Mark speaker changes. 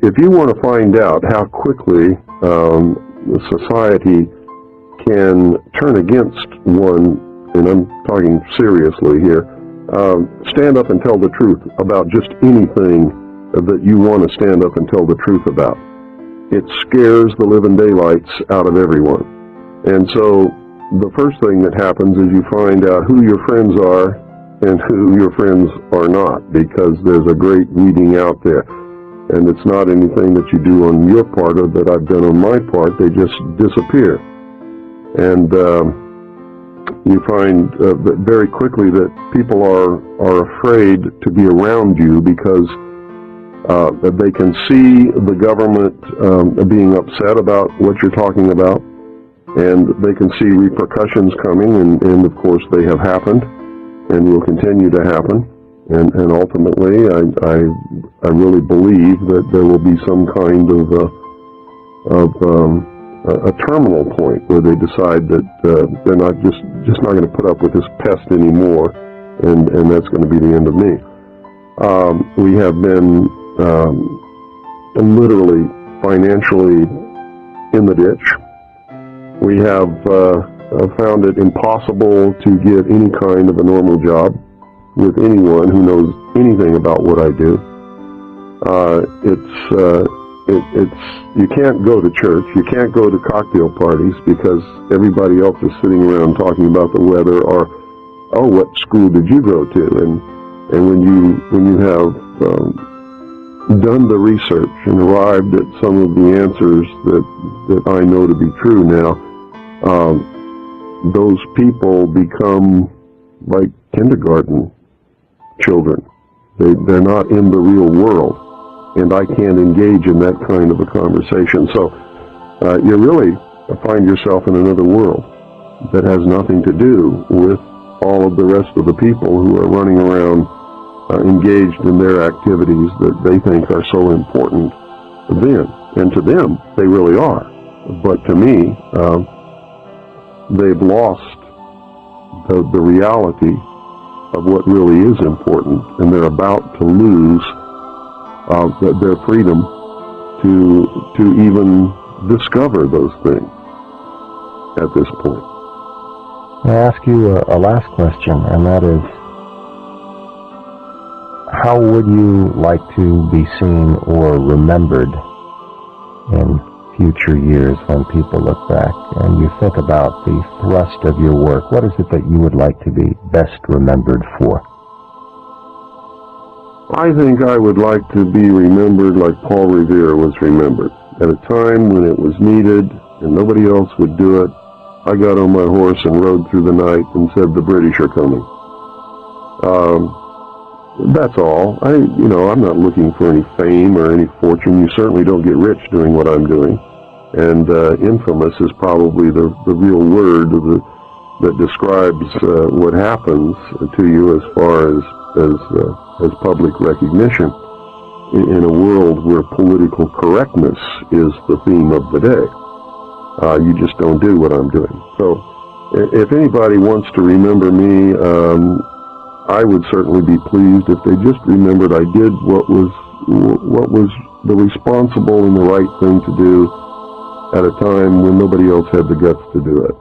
Speaker 1: if you want to find out how quickly society can turn against one, and I'm talking seriously here, stand up and tell the truth about just anything that you want to stand up and tell the truth about. It scares the living daylights out of everyone. And so the first thing that happens is you find out who your friends are and who your friends are not, because there's a great weeding out there. And it's not anything that you do on your part or that I've done on my part. They just disappear. And you find very quickly that people are afraid to be around you because they can see the government being upset about what you're talking about, and they can see repercussions coming, and of course they have happened and will continue to happen. And ultimately, I really believe that there will be some kind of a terminal point where they decide that they're not just not going to put up with this pest anymore, and that's going to be the end of me. We have been literally financially in the ditch. We have found it impossible to get any kind of a normal job with anyone who knows anything about what I do. You can't go to church, you can't go to cocktail parties because everybody else is sitting around talking about the weather or, oh, what school did you go to? And when you have done the research and arrived at some of the answers that I know to be true now, those people become like kindergarten children. They're not in the real world, and I can't engage in that kind of a conversation. So you really find yourself in another world that has nothing to do with all of the rest of the people who are running around engaged in their activities that they think are so important then. And to them, they really are. But to me, they've lost the reality of what really is important, and they're about to lose their freedom to even discover those things at this point.
Speaker 2: I'll ask you a last question, and that is, how would you like to be seen or remembered in future years when people look back and you think about the thrust of your work? What is it that you would like to be best remembered for?
Speaker 1: I think I would like to be remembered like Paul Revere was remembered. At a time when it was needed and nobody else would do it, I got on my horse and rode through the night and said, the British are coming. That's all. I'm not looking for any fame or any fortune. You certainly don't get rich doing what I'm doing. And infamous is probably the real word that describes what happens to you as far as public recognition in a world where political correctness is the theme of the day. You just don't do what I'm doing. So if anybody wants to remember me, I would certainly be pleased if they just remembered I did what was the responsible and the right thing to do at a time when nobody else had the guts to do it.